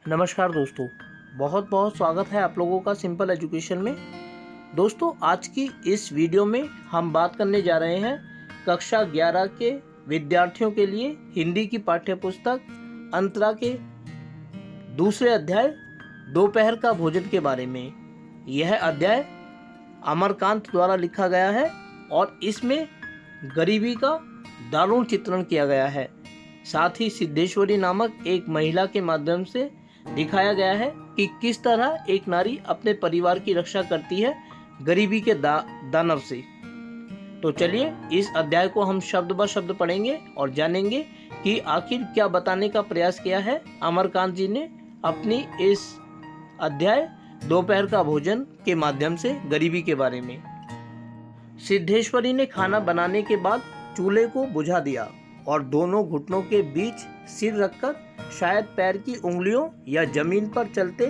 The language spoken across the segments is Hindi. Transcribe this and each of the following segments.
नमस्कार दोस्तों, बहुत बहुत स्वागत है आप लोगों का सिंपल एजुकेशन में। दोस्तों, आज की इस वीडियो में हम बात करने जा रहे हैं कक्षा 11 के विद्यार्थियों के लिए हिंदी की पाठ्यपुस्तक अंतरा के दूसरे अध्याय दोपहर का भोजन के बारे में। यह अध्याय अमरकांत द्वारा लिखा गया है और इसमें गरीबी का दारुण चित्रण किया गया है। साथ ही सिद्धेश्वरी नामक एक महिला के माध्यम से दिखाया गया है कि किस तरह एक नारी अपने परिवार की रक्षा करती है गरीबी के दानव से। तो चलिए इस अध्याय को हम शब्द ब शब्द पढ़ेंगे और जानेंगे कि आखिर क्या बताने का प्रयास किया है अमरकांत जी ने अपनी इस अध्याय दोपहर का भोजन के माध्यम से गरीबी के बारे में। सिद्धेश्वरी ने खाना बनाने के बाद चूल्हे को बुझा दिया और दोनों घुटनों के बीच सिर रखकर शायद पैर की उंगलियों या जमीन पर चलते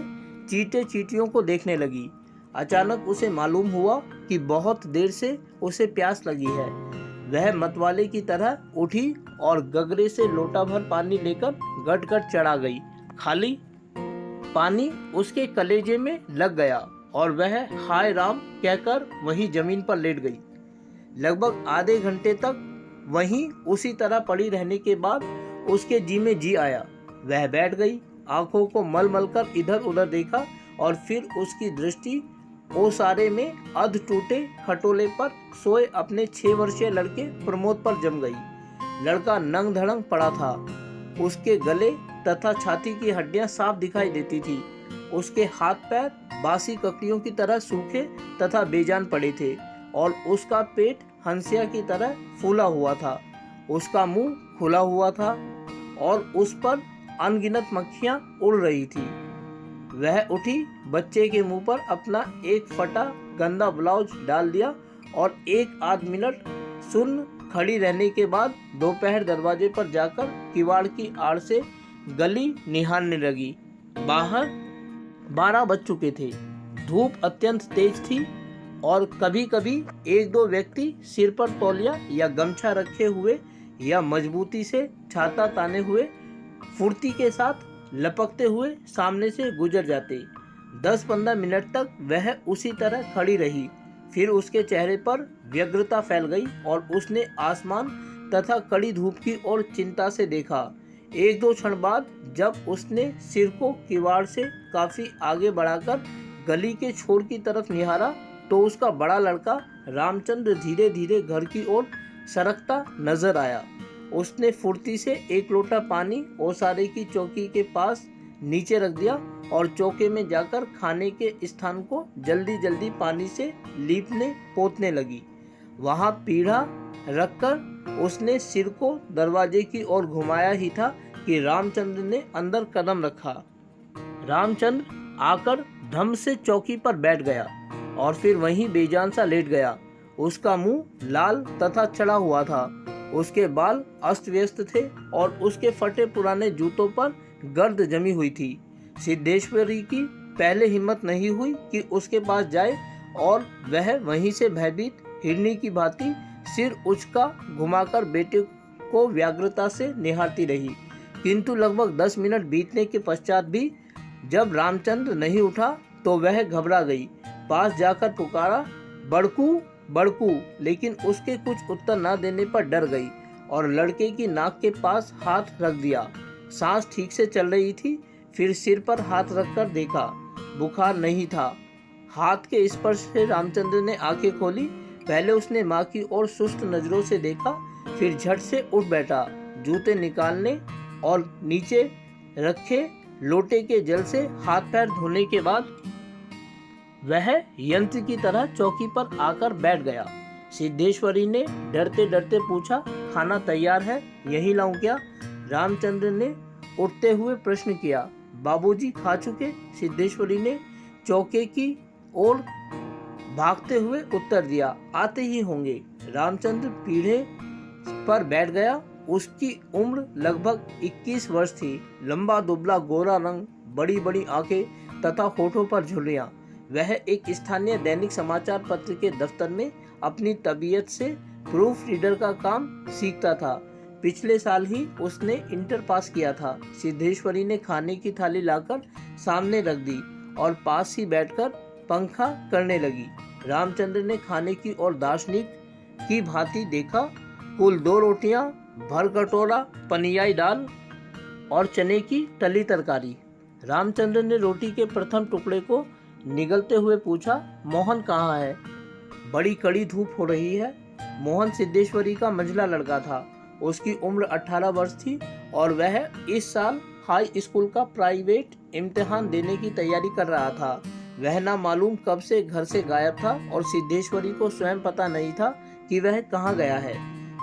चींटे चींटियों को देखने लगी। अचानक उसे मालूम हुआ कि बहुत देर से उसे प्यास लगी है। वह मतवाले की तरह उठी और गगरे से लोटा भर पानी लेकर गट गट चढ़ा गई। खाली पानी उसके कलेजे में लग गया और वह हाय राम कहकर वहीं जमीन पर लेट गई। लगभग आधे घंटे तक वहीं उसी तरह पड़ी रहने के बाद उसके जी में जी आया। वह बैठ गई, आंखों को मल मल कर इधर उधर देखा और फिर उसकी दृष्टि ओसारे में अध टूटे खटोले पर सोए अपने 6 वर्षीय लड़के प्रमोद पर जम गई। लड़का नंग धड़ंग पड़ा था। उसके गले तथा छाती की हड्डियां साफ दिखाई देती थी। उसके हाथ पैर बासी ककड़ियों की तरह सूखे तथा बेजान पड़े थे और उसका पेट हंसिया की तरह फूला हुआ था। उसका मुंह खुला हुआ था और उस पर अनगिनत मक्खियां उड़ रही थी। वह उठी, बच्चे के मुंह पर अपना एक फटा गंदा ब्लाउज डाल दिया और एक आध मिनट सुन्न खड़ी रहने के बाद दोपहर दरवाजे पर जाकर किवाड़ की आड़ से गली निहारने लगी। बाहर 12 बज चुके थे। धूप अत्यंत तेज थी और कभी कभी एक दो व्यक्ति सिर पर तौलिया या गमछा रखे हुए या मजबूती से छाता ताने हुए फुर्ती के साथ लपकते हुए सामने से गुजर जाते। 10-15 मिनट तक वह उसी तरह खड़ी रही। फिर उसके चेहरे पर व्यग्रता फैल गई और उसने आसमान तथा कड़ी धूप की ओर चिंता से देखा। एक दो क्षण बाद जब उसने सिर को किवाड़ से काफी आगे बढ़ाकर गली के छोर की तरफ निहारा तो उसका बड़ा लड़का रामचंद्र धीरे धीरे घर की ओर सरकता नजर आया। उसने फुर्ती से एक लोटा पानी ओसारे की चौकी के पास नीचे रख दिया और चौके में जाकर खाने के स्थान को जल्दी जल्दी पानी से लीपने पोतने लगी। वहां पीढ़ा रखकर उसने सिर को दरवाजे की ओर घुमाया ही था कि रामचंद्र ने अंदर कदम रखा। रामचंद्र आकर धम से चौकी पर बैठ गया और फिर वहीं बेजान सा लेट गया। उसका मुंह लाल तथा चढ़ा हुआ था। उसके बाल अस्त व्यस्त थे और उसके फटे पुराने जूतों पर गर्द जमी हुई थी। सिद्धेश्वरी की पहले हिम्मत नहीं हुई कि उसके पास जाए और वह वहीं से भयभीत हिरनी की भांति सिर उचका घुमाकर बेटे को व्यग्रता से निहारती रही। किंतु लगभग 10 मिनट बीतने के पश्चात भी जब रामचंद्र नहीं उठा तो वह घबरा गई। पास जाकर पुकारा, बड़कू बड़कू, लेकिन उसके कुछ उत्तर न देने पर डर गई और लड़के की नाक के पास हाथ रख दिया। सांस ठीक से चल रही थी। फिर सिर पर हाथ रखकर देखा, बुखार नहीं था। हाथ के स्पर्श से रामचंद्र ने आंखें खोली। पहले उसने माँ की ओर सुस्त नजरों से देखा, फिर झट से उठ बैठा। जूते निकालने और नीचे रखे लोटे के जल से हाथ पैर धोने के बाद वह यंत्र की तरह चौकी पर आकर बैठ गया। सिद्धेश्वरी ने डरते डरते पूछा, खाना तैयार है, यही लाऊं क्या? रामचंद्र ने उठते हुए प्रश्न किया। बाबूजी खा चुके, सिद्धेश्वरी ने चौके की ओर भागते हुए उत्तर दिया। आते ही होंगे। रामचंद्र पीढ़े पर बैठ गया। उसकी उम्र लगभग 21 वर्ष थी। लंबा दुबला गोरा रंग, बड़ी बड़ी आंखें तथा होठों पर झुर्रियां। वह एक स्थानीय दैनिक समाचार पत्र के दफ्तर में अपनी तबीयत से प्रूफ रीडर का काम सीखता था। पिछले साल ही उसने इंटर पास किया था। सिद्धेश्वरी ने खाने की थाली लाकर सामने रख दी और पास ही बैठकर पंखा करने लगी। रामचंद्र ने खाने की और दार्शनिक की भांति देखा। कुल 2 रोटियां, भर कटोरा पनियाई दाल और चने की तली तरकारी। रामचंद्र ने रोटी के प्रथम टुकड़े को निगलते हुए पूछा, मोहन कहाँ है? बड़ी कड़ी धूप हो रही है। मोहन सिद्धेश्वरी का मंझला लड़का था। उसकी उम्र 18 वर्ष थी और वह इस साल हाई स्कूल का प्राइवेट इम्तिहान देने की तैयारी कर रहा था। वह ना मालूम कब से घर से गायब था और सिद्धेश्वरी को स्वयं पता नहीं था कि वह कहाँ गया है।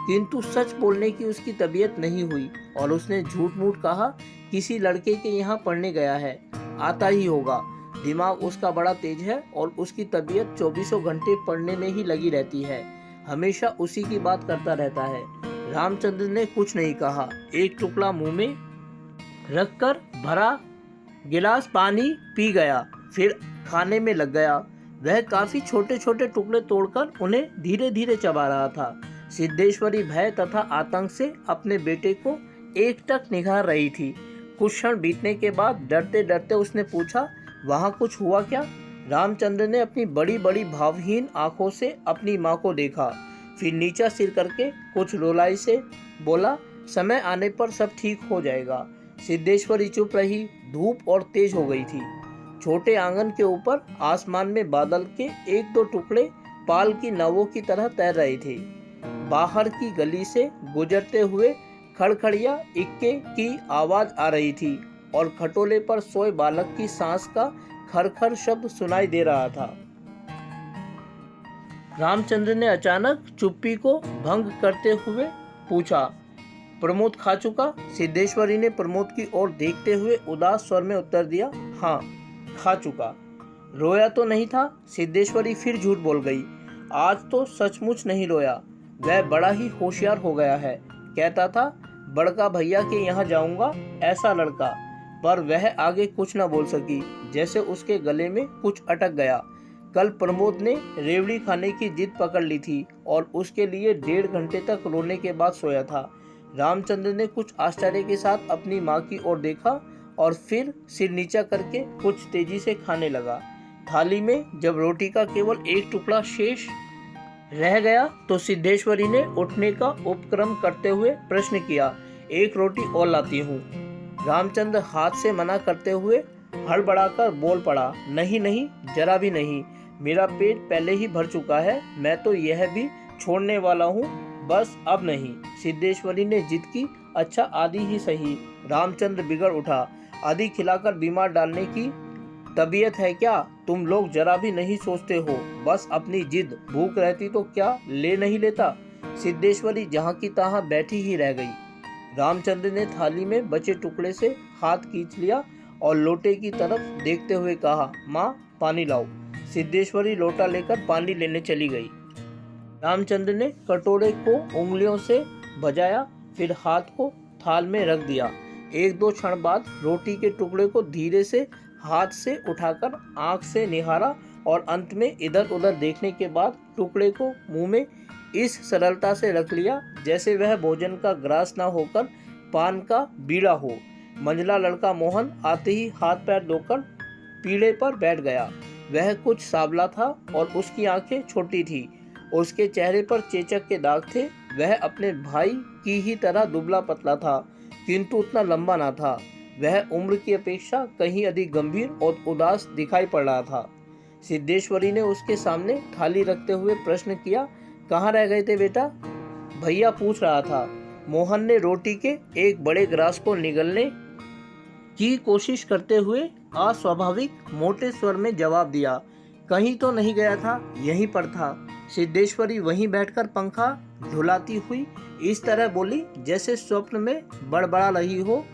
किंतु सच बोलने की उसकी तबीयत नहीं हुई और उसने झूठ मूठ कहा, किसी लड़के के यहाँ पढ़ने गया है, आता ही होगा। दिमाग उसका बड़ा तेज है और उसकी तबीयत 24 घंटे पढ़ने में ही लगी रहती है। हमेशा उसी की बात करता रहता है। रामचंद्र ने कुछ नहीं कहा। एक टुकड़ा मुंह में रखकर भरा गिलास पानी पी गया, फिर खाने में लग गया। वह काफी छोटे छोटे टुकड़े तोड़कर उन्हें धीरे धीरे चबा रहा था। सिद्धेश्वरी भय तथा आतंक से अपने बेटे को एकटक निहार रही थी। कुछ क्षण बीतने के बाद डरते डरते उसने पूछा, वहाँ कुछ हुआ क्या? रामचंद्र ने अपनी बड़ी बड़ी भावहीन आंखों से अपनी माँ को देखा, फिर नीचा सिर करके कुछ रोलाई से बोला, समय आने पर सब ठीक हो जाएगा। सिद्धेश्वरी चुप रही। धूप और तेज हो गई थी। छोटे आंगन के ऊपर आसमान में बादल के 1-2 टुकड़े पाल की नावों की तरह तैर रहे थे। बाहर की गली से गुजरते हुए खड़खड़िया इक्के की आवाज आ रही थी और खटोले पर सोए बालक की सांस का खरखर शब्द सुनाई दे रहा था। रामचंद्र ने अचानक चुप्पी को भंग करते हुए पूछा, प्रमोद खा चुका? सिद्धेश्वरी ने प्रमोद की ओर देखते हुए उदास स्वर में उत्तर दिया, हाँ खा चुका। रोया तो नहीं था? सिद्धेश्वरी फिर झूठ बोल गई। आज तो सचमुच नहीं रोया। वह बड़ा ही होशियार हो गया है। कहता था बड़का भैया के यहाँ जाऊंगा, ऐसा लड़का। पर वह आगे कुछ न बोल सकी, जैसे उसके गले में कुछ अटक गया। कल प्रमोद ने रेवड़ी खाने की जिद पकड़ ली थी और उसके लिए 1.5 घंटे तक रोने के बाद सोया था। रामचंद्र ने कुछ आश्चर्य के साथ अपनी माँ की ओर देखा और फिर सिर नीचा करके कुछ तेजी से खाने लगा। थाली में जब रोटी का केवल एक टुकड़ा शेष रह गया तो सिद्धेश्वरी ने उठने का उपक्रम करते हुए प्रश्न किया, एक रोटी और लाती हूँ। रामचंद्र हाथ से मना करते हुए हड़बड़ाकर बोल पड़ा, नहीं नहीं, जरा भी नहीं, मेरा पेट पहले ही भर चुका है, मैं तो यह भी छोड़ने वाला हूँ, बस अब नहीं। सिद्धेश्वरी ने जिद की, अच्छा आधी ही सही। रामचंद्र बिगड़ उठा, आधी खिलाकर बीमार डालने की तबीयत है क्या? तुम लोग जरा भी नहीं सोचते हो, बस अपनी जिद। भूख रहती तो क्या ले नहीं लेता? सिद्धेश्वरी जहाँ की तहाँ बैठी ही रह गई। रामचंद्र ने थाली में बचे टुकड़े से हाथ खींच लिया और लोटे की तरफ देखते हुए कहा, माँ पानी लाओ। सिद्धेश्वरी लोटा लेकर पानी लेने चली गई। रामचंद्र ने कटोरे को उंगलियों से बजाया, फिर हाथ को थाल में रख दिया। 1-2 क्षण बाद रोटी के टुकड़े को धीरे से हाथ से उठाकर आंख से निहारा और अंत में इधर उधर देखने के बाद टुकड़े को मुंह में इस सरलता से रख लिया जैसे वह भोजन का ग्रास ना होकर पान का बीड़ा हो। मंझला लड़का मोहन आते ही हाथ पैर धोकर पीढ़े पर बैठ गया। वह कुछ सावला था और उसकी आंखें छोटी थी। उसके चेहरे पर चेचक के दाग थे। वह अपने भाई की ही तरह दुबला पतला था, किंतु उतना लंबा ना था। वह उम्र की अपेक्षा कहीं अधिक गंभीर और उदास दिखाई पड़ रहा था। सिद्धेश्वरी ने उसके सामने थाली रखते हुए प्रश्न किया, कहाँ रह गए थे बेटा? भैया पूछ रहा था। मोहन ने रोटी के एक बड़े ग्रास को निगलने की कोशिश करते हुए अस्वाभाविक मोटे स्वर में जवाब दिया, कहीं तो नहीं गया था, यहीं पर था। सिद्धेश्वरी वहीं बैठकर पंखा झुलाती हुई इस तरह बोली जैसे स्वप्न में बड़बड़ा रही हो।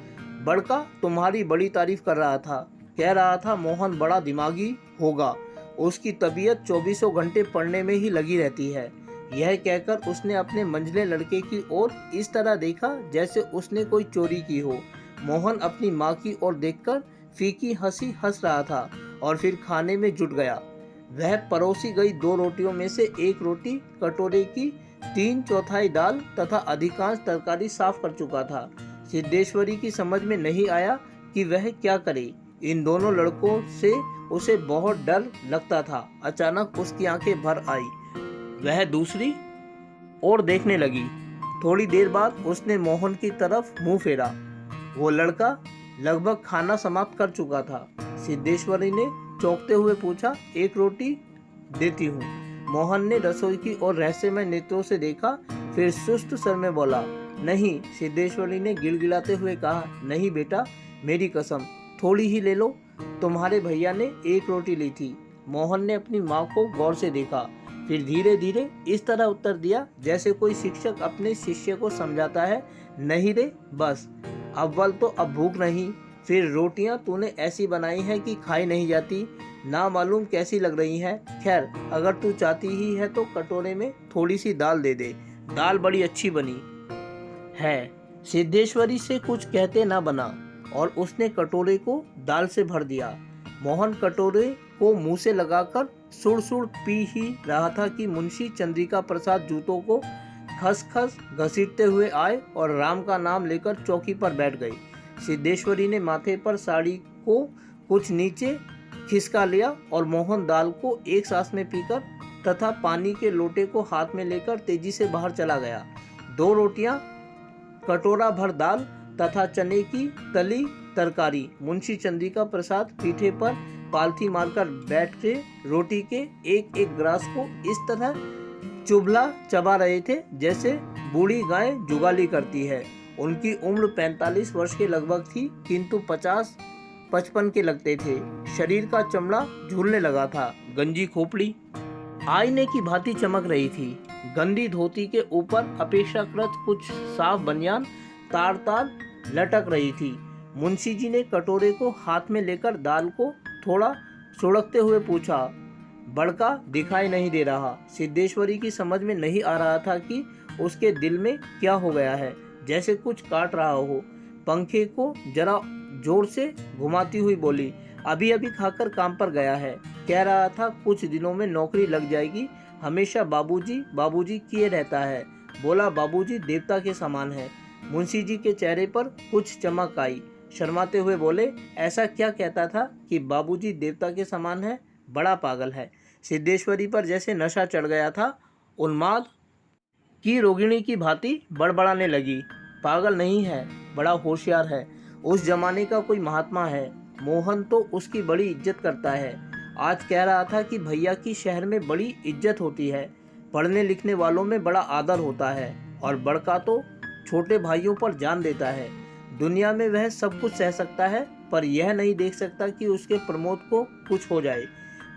बड़का तुम्हारी बड़ी तारीफ कर रहा था, कह रहा था मोहन बड़ा दिमागी होगा, उसकी तबीयत 24 घंटे पढ़ने में ही लगी रहती है। यह कहकर उसने अपने मंझले लड़के की ओर इस तरह देखा जैसे उसने कोई चोरी की हो। मोहन अपनी माँ की ओर देखकर फीकी हंसी हंस रहा था और फिर खाने में जुट गया। वह परोसी गई 2 रोटियों में से एक रोटी कटोरे की 3/4 दाल तथा अधिकांश तरकारी साफ कर चुका था। सिद्धेश्वरी की समझ में नहीं आया कि वह क्या करे। इन दोनों लड़कों से उसे बहुत डर लगता था। अचानक उसकी आंखें भर आई। वह दूसरी ओर देखने लगी। थोड़ी देर बाद उसने मोहन की तरफ मुंह फेरा। वो लड़का लगभग खाना समाप्त कर चुका था। सिद्धेश्वरी ने चौंकते हुए पूछा, एक रोटी देती हूँ। मोहन ने रसोई की ओर रहस्यमय नेत्रों से देखा, फिर सुस्त स्वर में बोला, नहीं। सिद्धेश्वरी ने गिड़गिड़ाते हुए कहा, नहीं बेटा, मेरी कसम, थोड़ी ही ले लो। तुम्हारे भैया ने एक रोटी ली थी। मोहन ने अपनी माँ को गौर से देखा, फिर धीरे धीरे इस तरह उत्तर दिया जैसे कोई शिक्षक अपने शिष्य को समझाता है, नहीं रे, बस। अव्वल तो अब भूख नहीं, फिर रोटियां तूने ऐसी बनाई हैं कि खाई नहीं जाती, ना मालूम कैसी लग रही हैं। खैर, अगर तू चाहती ही है तो कटोरे में थोड़ी सी दाल दे दे, दाल बड़ी अच्छी बनी है। सिद्धेश्वरी से कुछ कहते ना बना और उसने कटोरे को दाल से भर दिया। मोहन कटोरे को मुंह से लगाकर सुड़ सुड़ पी ही रहा था कि मुंशी चंद्रिका प्रसाद जूतों को खस-खस घसीटते हुए आए और राम का नाम लेकर चौकी पर बैठ गए। सिद्धेश्वरी ने माथे पर साड़ी को कुछ नीचे खिसका लिया और मोहन दाल को एक सांस में पीकर तथा पानी के लोटे को हाथ में लेकर तेजी से बाहर चला गया। 2 रोटियां, कटोरा भर दाल तथा चने की तली तरकारी। मुंशी चंद्रिका प्रसाद पीठे पर पालथी मारकर बैठ के रोटी के एक एक ग्रास को इस तरह चुभला चबा रहे थे जैसे बूढ़ी गाय जुगाली करती है। उनकी उम्र 45 वर्ष के लगभग थी, किंतु 50-55 के लगते थे। शरीर का चमड़ा झूलने लगा था। गंजी खोपड़ी आईने की भांति चमक रही थी। गंदी धोती के ऊपर अपेक्षाकृत कुछ साफ बनियान तार तार लटक रही थी। मुंशी जी ने कटोरे को हाथ में लेकर दाल को थोड़ा सुड़कते हुए पूछा, बड़का दिखाई नहीं दे रहा। सिद्धेश्वरी की समझ में नहीं आ रहा था कि उसके दिल में क्या हो गया है, जैसे कुछ काट रहा हो। पंखे को जरा जोर से घुमाती हुई बोली, अभी अभी खाकर काम पर गया है। कह रहा था कुछ दिनों में नौकरी लग जाएगी। हमेशा बाबूजी बाबूजी किए रहता है। बोला बाबूजी देवता के समान है। मुंशी जी के चेहरे पर कुछ चमक आई। शर्माते हुए बोले, ऐसा क्या कहता था कि बाबूजी देवता के समान है? बड़ा पागल है। सिद्धेश्वरी पर जैसे नशा चढ़ गया था। उन्माद की रोगिणी की भांति बड़बड़ाने लगी, पागल नहीं है, बड़ा होशियार है। उस जमाने का कोई महात्मा है। मोहन तो उसकी बड़ी इज्जत करता है। आज कह रहा था कि भैया की शहर में बड़ी इज्जत होती है, पढ़ने लिखने वालों में बड़ा आदर होता है, और बड़का तो छोटे भाइयों पर जान देता है। दुनिया में वह सब कुछ सह सकता है, पर यह नहीं देख सकता कि उसके प्रमोद को कुछ हो जाए।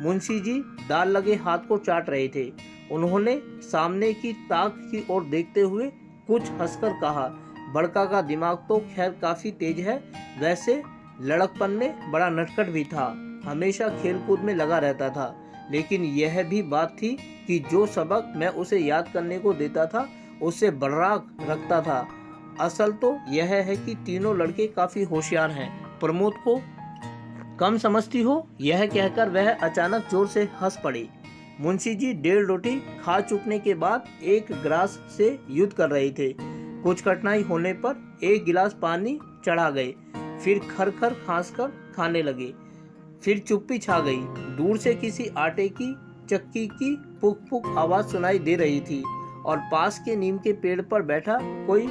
मुंशी जी दाल लगे हाथ को चाट रहे थे। उन्होंने सामने की ताक की ओर देखते हुए कुछ हंसकर कहा, बड़का का दिमाग तो खैर काफी तेज है, वैसे लड़कपन में बड़ा नटखट भी था, हमेशा खेलकूद में लगा रहता था। लेकिन यह भी बात थी कि जो सबक मैं उसे याद करने को देता था उससे बर्राक रखता था। असल तो यह है कि तीनों लड़के काफी होशियार हैं। प्रमोद को कम समझती हो? यह कहकर वह अचानक जोर से हंस पड़ी। मुंशी जी 1.5 रोटी खा चुकने के बाद एक गिलास से युद्ध कर रहे थे। कुछ कठिनाई होने पर एक गिलास पानी चढ़ा गए, फिर खर-खर खांसकर खाने लगे। फिर चुप्पी छा गई। दूर से किसी आटे की चक्की की पुक-पुक आवाज सुनाई दे रही थी और पास के नीम के पेड़ पर बैठा कोई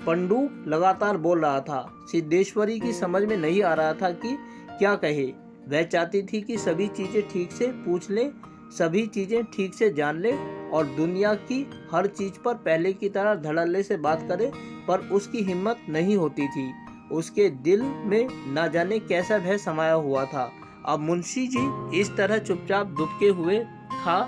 पंडूक लगातार बोल रहा था। सिद्धेश्वरी की समझ में नहीं आ रहा था कि क्या कहे। वह चाहती थी कि सभी चीजें ठीक से पूछ ले, सभी चीजें ठीक से जान ले और दुनिया की हर चीज पर पहले की तरह धड़ल्ले से बात करे, पर उसकी हिम्मत नहीं होती थी। उसके दिल में न जाने कैसा भय समाया हुआ था। अब मुंशी जी इस तरह चुपचाप दुबके हुए खा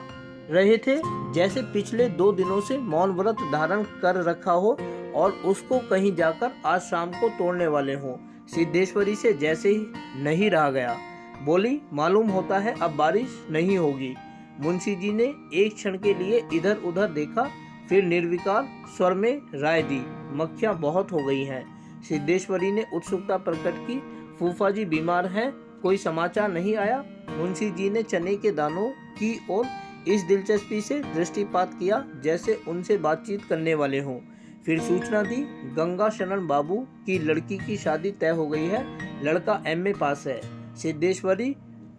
रहे थे जैसे पिछले 2 दिनों से मौन व्रत धारण कर रखा हो और उसको कहीं जाकर आज शाम को तोड़ने वाले हों। सिद्धेश्वरी से जैसे ही नहीं रहा गया। बोली, मालूम होता है अब बारिश नहीं होगी। मुंशी जी ने एक क्षण के लिए इधर उधर देखा, फिर निर्विकार स्वर में राय दी, मक्खियां बहुत हो गई हैं। सिद्धेश्वरी ने उत्सुकता प्रकट की, फूफा जी बीमार हैं, कोई समाचार नहीं आया? मुंशी जी ने चने के दानों की ओर इस दिलचस्पी से दृष्टिपात किया जैसे उनसे बातचीत करने वाले हों। फिर सूचना दी, गंगा शरण बाबू की लड़की की शादी तय हो गई है, लड़का एमए पास है। सिद्धेश्वरी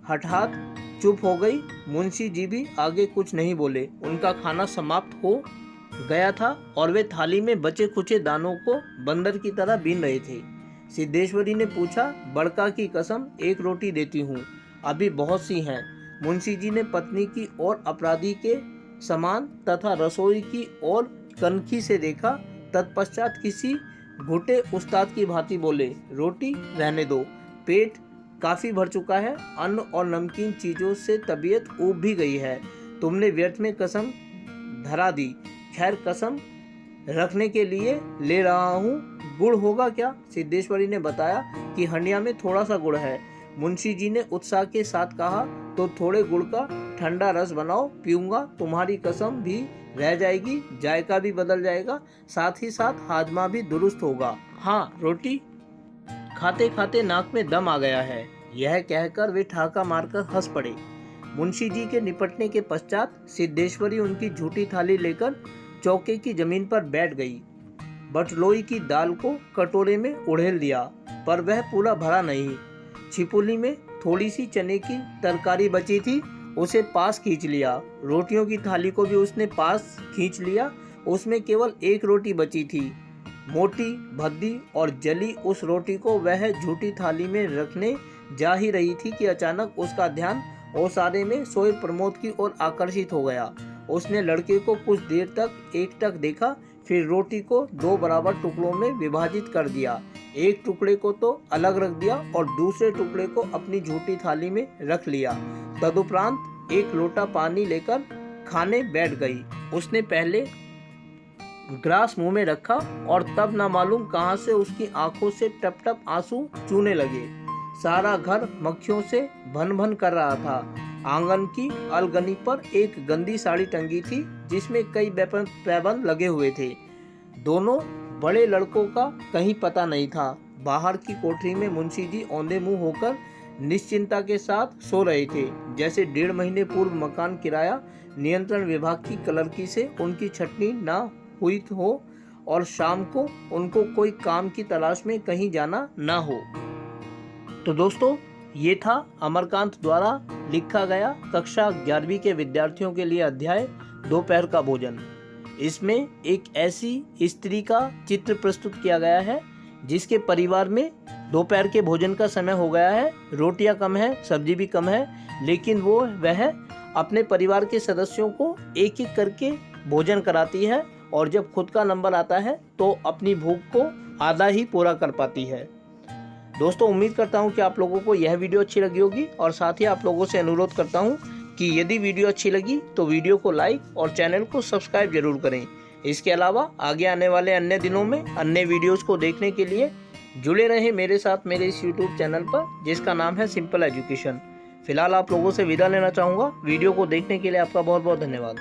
हठात चुप हो गई। मुंशी जी भी आगे कुछ नहीं बोले। उनका खाना समाप्त हो गया था और वे थाली में बचे खुचे दानों को बंदर की तरह बीन रहे थे। सिद्धेश्वरी ने पूछा, बड़का की कसम एक रोटी देती हूँ, अभी बहुत सी हैं। मुंशी जी ने पत्नी की ओर अपराधी के समान तथा रसोई की ओर कनखी से देखा। तत्पश्चात किसी घुटे उस्ताद की भांति बोले, रोटी रहने दो, पेट काफी भर चुका है, अन्न और नमकीन चीजों से तबीयत ऊब भी गई है। तुमने व्यर्थ में कसम धरा दी। खैर, कसम रखने के लिए ले रहा हूँ। गुड़ होगा क्या? सिद्धेश्वरी ने बताया कि हंडिया में थोड़ा सा गुड़ है। मुंशी जी ने उत्साह के साथ कहा, तो थोड़े गुड़ का ठंडा रस बनाओ, पीऊंगा। तुम्हारी कसम भी रह जाएगी, जायका भी बदल जाएगा, साथ ही साथ हाजमा भी दुरुस्त होगा। हाँ, रोटी खाते खाते नाक में दम आ गया है। यह कहकर वे ठहाका मारकर हंस पड़े। मुंशी जी के निपटने के पश्चात सिद्धेश्वरी उनकी झूठी थाली लेकर चौके की जमीन पर बैठ गई। बटलोई की दाल को कटोरे में उड़ेल दिया, पर वह पूरा भरा नहीं। छिपुली में थोड़ी सी चने की तरकारी बची थी, उसे पास खींच लिया। रोटियों की थाली को भी उसने पास खींच लिया, उसमें केवल एक रोटी बची थी, मोटी, भद्दी और जली। उस रोटी को वह झूठी थाली में रखने जा ही रही थी कि अचानक उसका ध्यान ओसारे में सोए प्रमोद की ओर आकर्षित हो गया। उसने लड़के को कुछ देर तक एकटक देखा, फिर रोटी को दो बराबर टुकड़ों में विभाजित कर दिया। एक टुकड़े को तो अलग रख दिया और दूसरे टुकड़े को अपनी झूठी थाली में रख लिया। तदुपरांत एक लोटा पानी लेकर खाने बैठ गई। उसने पहले ग्रास मुंह में रखा और तब न मालूम कहां से उसकी आंखों से टप टप आंसू चूने लगे। सारा घर मक्खियों से भन भन कर रहा था। आंगन की अलगनी पर एक गंदी साड़ी टंगी थी, जिसमें कई पैबंद लगे हुए थे। दोनों बड़े लड़कों का कहीं पता नहीं था। बाहर की कोठरी में मुंशी जी औंधे मुंह होकर निश्चिंता के साथ सो रहे थे, जैसे 1.5 महीने पूर्व मकान किराया नियंत्रण विभाग की क्लर्की से उनकी छटनी न हुई हो और शाम को उनको कोई काम की तलाश में कहीं जाना न हो। तो दोस्तों, ये था अमरकांत द्वारा लिखा गया कक्षा 11वीं के विद्यार्थियों के लिए अध्याय दोपहर का भोजन। इसमें एक ऐसी स्त्री का चित्र प्रस्तुत किया गया है जिसके परिवार में दोपहर के भोजन का समय हो गया है, रोटियां कम है, सब्जी भी कम है, लेकिन वह अपने परिवार के सदस्यों को एक एक करके भोजन कराती है और जब खुद का नंबर आता है तो अपनी भूख को आधा ही पूरा कर पाती है। दोस्तों, उम्मीद करता हूं कि आप लोगों को यह वीडियो अच्छी लगी होगी और साथ ही आप लोगों से अनुरोध करता हूं कि यदि वीडियो अच्छी लगी तो वीडियो को लाइक और चैनल को सब्सक्राइब जरूर करें। इसके अलावा आगे आने वाले अन्य दिनों में अन्य वीडियोस को देखने के लिए जुड़े रहें मेरे साथ मेरे इस यूट्यूब चैनल पर, जिसका नाम है सिंपल एजुकेशन। फिलहाल आप लोगों से विदा लेना चाहूँगा। वीडियो को देखने के लिए आपका बहुत बहुत धन्यवाद।